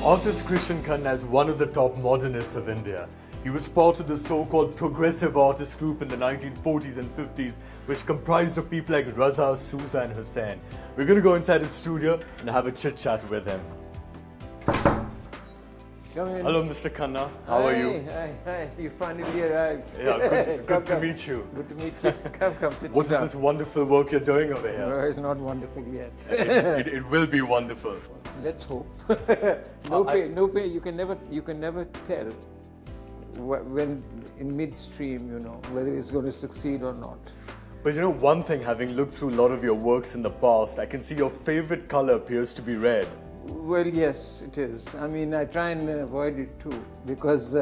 Artist Krishen Khanna is one of the top modernists of India. He was part of the so-called progressive artist group in the 1940s and 50s, which comprised of people like Jujhar, Souza and Hussain. We're going to go inside his studio and have a chit-chat with him. Come in. Hello, Mr. Khanna. How are you? Hi. You finally arrived. Yeah, good to meet you. Good to meet you. Come, sit What is down. this wonderful work you're doing over here? No, it's not wonderful yet. It will be wonderful. Let's hope. No pay. You can never tell when in midstream, whether it's going to succeed or not. But one thing, having looked through a lot of your works in the past, I can see your favorite color appears to be red. Well, yes, it is. I mean, I try and avoid it too, because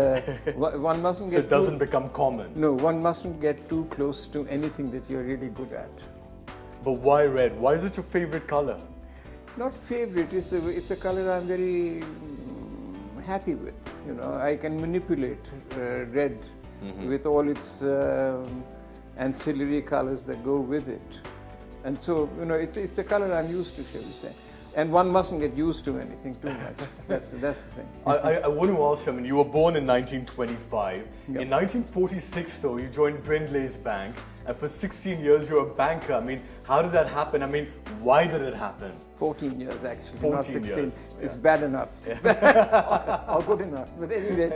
one mustn't get so it doesn't become common. No, one mustn't get too close to anything that you're really good at. But why red? Why is it your favorite color? Not favorite. It's a color I'm very happy with. I can manipulate red with all its ancillary colors that go with it, and so it's a color I'm used to, shall we say. And one mustn't get used to anything too much. That's the thing. I want to ask you, you were born in 1925. Yep. In 1946, though, you joined Bandwallahs Bank, and for 16 years you were a banker. How did that happen? Why did it happen? 14 years, actually, 14 not 16. Years. It's bad enough. Yeah. or good enough. But anyway.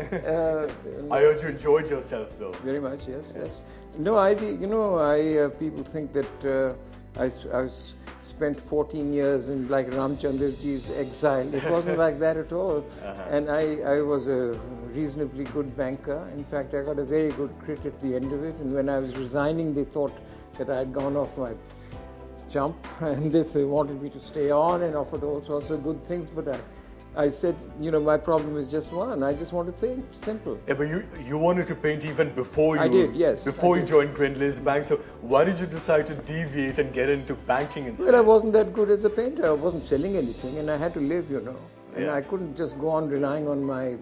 I heard you enjoyed yourself, though. Very much, yes. No, people think that I spent 14 years in like Ramchandraji's exile. It wasn't like that at all. And I was a reasonably good banker. In fact, I got a very good crit at the end of it. And when I was resigning, they thought that I had gone off my jump, and they wanted me to stay on and offered all sorts of good things. But I said, my problem is just one. I just want to paint, simple. Yeah, but you wanted to paint even before you... I did, yes. Before you joined Bandwallahs Bank. So why did you decide to deviate and get into banking instead? Well, I wasn't that good as a painter. I wasn't selling anything, and I had to live, And I couldn't just go on relying on my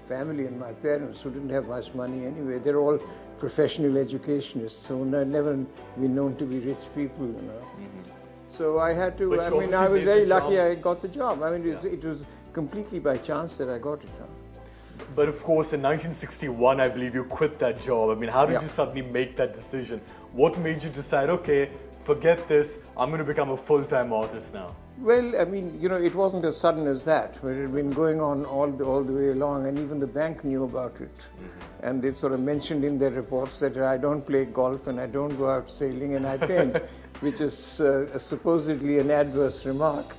family and my parents, who didn't have much money anyway. They're all professional educationists, so I've never been known to be rich people, So I had to, I was very lucky I got the job. It was completely by chance that I got it. But of course, in 1961, I believe you quit that job. How did you suddenly make that decision? What made you decide, okay, forget this, I'm going to become a full-time artist now? Well, it wasn't as sudden as that. But it had been going on all the way along, and even the bank knew about it. And they sort of mentioned in their reports that I don't play golf and I don't go out sailing and I paint, which is supposedly an adverse remark.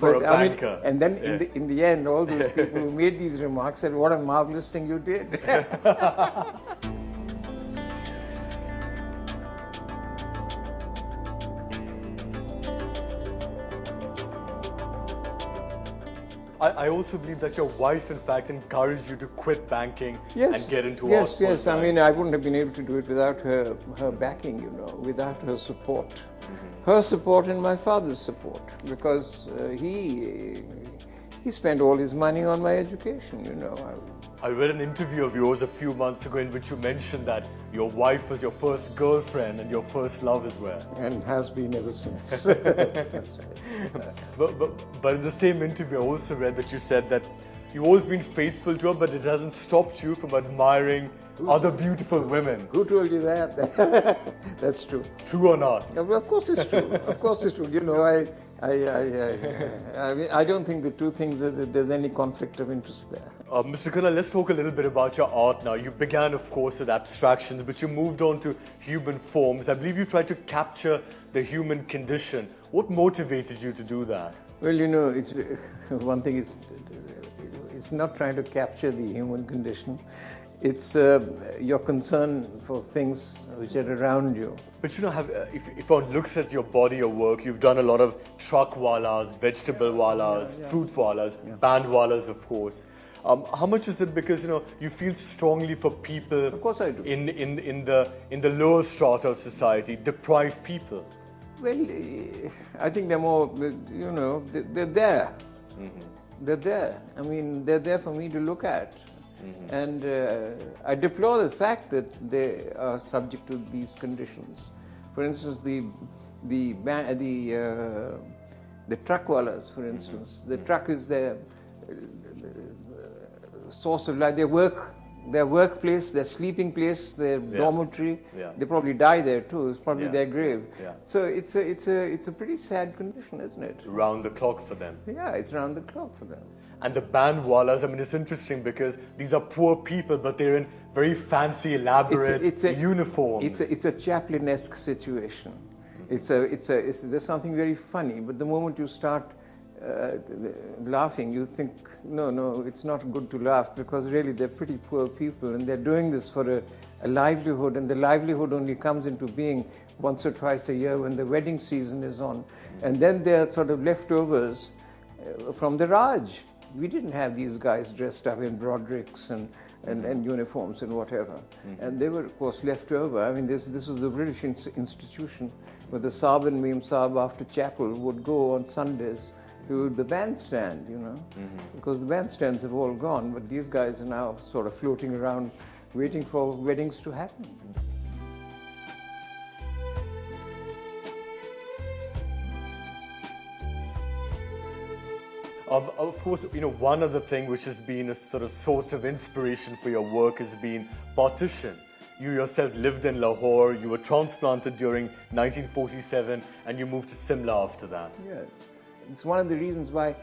For a banker. And then in the end, all those people who made these remarks said, what a marvelous thing you did. I also believe that your wife, in fact, encouraged you to quit banking and get into art. Yes. I wouldn't have been able to do it without her backing, without her support. Her support and my father's support, because he spent all his money on my education, I read an interview of yours a few months ago in which you mentioned that your wife was your first girlfriend and your first love as well. And has been ever since. That's right. But in the same interview, I also read that you said that you've always been faithful to her, but it hasn't stopped you from admiring other beautiful women. Who told you that? That's true. True or not? Of course it's true. Of course it's true. I don't think the two things that there's any conflict of interest there. Mr. Khanna, let's talk a little bit about your art now. You began, of course, with abstractions, but you moved on to human forms. I believe you tried to capture the human condition. What motivated you to do that? Well, it's one thing. It's not trying to capture the human condition. It's your concern for things which are around you. But if one looks at your body or work, you've done a lot of truck-wallas, vegetable-wallas, fruit-wallas, bandwallahs, of course. How much is it because you feel strongly for people? Of course I do. In the lower strata of society, deprived people? Well, I think they're more, they're there. They're there. They're there for me to look at. And I deplore the fact that they are subject to these conditions. For instance, the truckwallas, for instance, the truck is there source of life, their workplace, their sleeping place, their dormitory. They probably die there too. It's probably their grave. So it's a pretty sad condition, isn't it? Round the clock for them. Yeah, it's round the clock for them. And the Bandwallahs, I mean, it's interesting because these are poor people, but they're in very fancy, elaborate uniforms. It's a Chaplin-esque situation. There's something very funny, but the moment you start laughing, you think, no, it's not good to laugh, because really they're pretty poor people and they're doing this for a livelihood, and the livelihood only comes into being once or twice a year when the wedding season is on. And then they're sort of leftovers from the Raj. We didn't have these guys dressed up in broadricks and uniforms and whatever. And they were, of course, left over. I mean, this was the British institution where the Saab and Mem Saab after chapel would go on Sundays to the bandstand, you know, because the bandstands have all gone, but these guys are now sort of floating around waiting for weddings to happen. Of course, you know, one other thing which has been a sort of source of inspiration for your work has been partition. You yourself lived in Lahore, you were transplanted during 1947, and you moved to Simla after that. Yes. It's one of the reasons why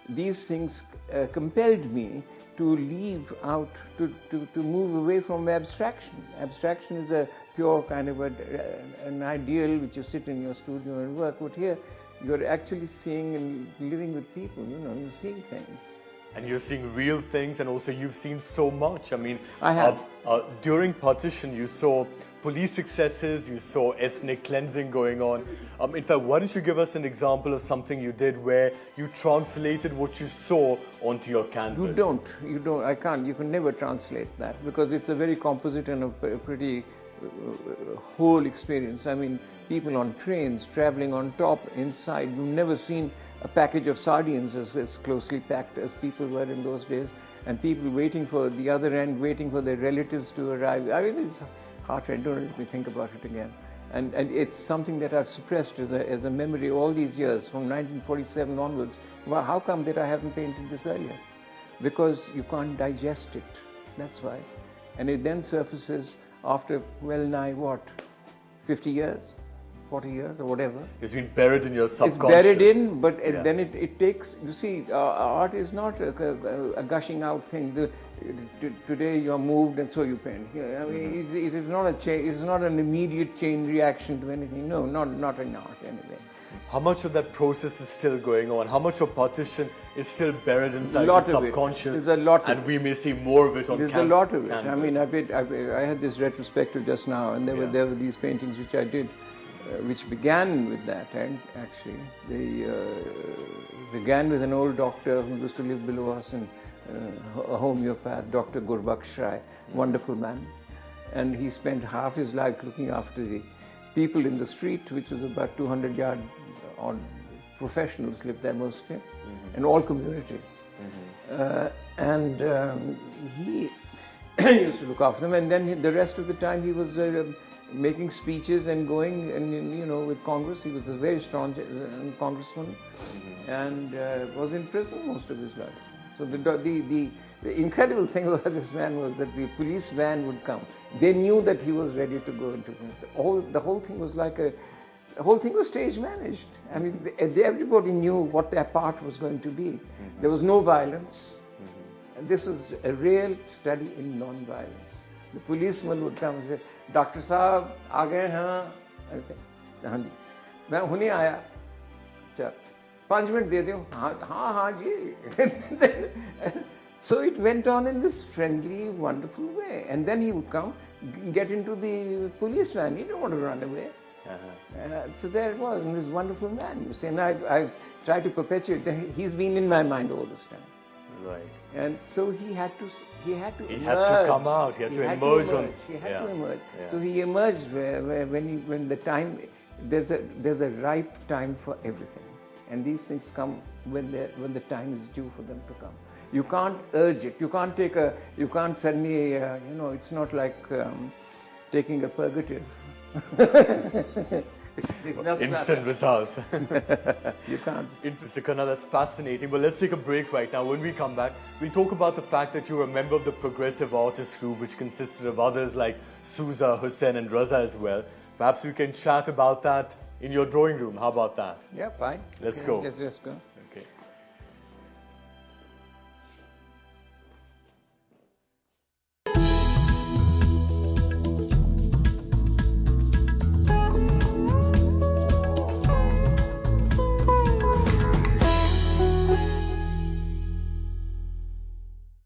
these things compelled me to leave out, to move away from abstraction. Abstraction is a pure kind of an ideal which you sit in your studio and work, but here you're actually seeing and living with people, you know, you're seeing things. And you're seeing real things, and also you've seen so much. I mean, I have. During partition, you saw police excesses, you saw ethnic cleansing going on. In fact, why don't you give us an example of something you did where you translated what you saw onto your canvas? You don't, I can't, you can never translate that, because it's a very composite and a pretty whole experience. I mean, people on trains, traveling on top, inside, you've never seen a package of sardines as closely packed as people were in those days, and people waiting for the other end, waiting for their relatives to arrive. I mean, it's heart-rending. Don't let me think about it again. And it's something that I've suppressed as a memory all these years, from 1947 onwards. Well, how come that I haven't painted this earlier? Because you can't digest it, that's why. And it then surfaces after well nigh what, 50 years? 40 years or whatever. It's been buried in your subconscious. It's buried in, but then it takes, you see, art is not a gushing out thing. Today you're moved and so you paint. I mean, it is not a change, it's not an immediate chain reaction to anything. No, not in art anyway. How much of that process is still going on? How much of partition is still buried inside your subconscious? There's a lot of and we may see more of it on canvas. There's a lot of it. I mean, I had this retrospective just now, and there were these paintings which I did, which began with that, and actually they began with an old doctor who used to live below us, and a homeopath, Dr. Gurbaksh Rai, wonderful man, and he spent half his life looking after the people in the street, which was about 200 yards on. Professionals lived there mostly, and all communities, and he used to look after them, and then the rest of the time he was making speeches and going, and you know, with Congress. He was a very strong congressman, and was in prison most of his life. So the incredible thing about this man was that the police van would come. They knew that he was ready to go into the whole thing was like the whole thing was stage managed. I mean, everybody knew what their part was going to be. There was no violence, and this was a real study in non-violence. The policeman would come and say, "Doctor Saab, aa gaye hain?" I say, "हाँ जी, मैं हुने आया." "अच्छा, 5 minute दे दो." "हाँ जी." So it went on in this friendly, wonderful way, and then he would come, get into the police van. He didn't want to run away. So there it was, and this wonderful man, you see, and I've tried to perpetuate that. He's been in my mind all this time. Right. And so he had to emerge. Had to come out. He had to emerge. He had to emerge. So he emerged when the time, there's a ripe time for everything, and these things come when the time is due for them to come. You can't urge it. You can't suddenly, it's not like taking a purgative. It's not instant results. You can't. Mr. Khanna, that's fascinating. But let's take a break right now. When we come back, we'll talk about the fact that you're a member of the Progressive Artists Group, which consisted of others like Souza, Hussain and Raza as well. Perhaps we can chat about that in your drawing room. How about that? Yeah, fine. Let's go. Let's just go.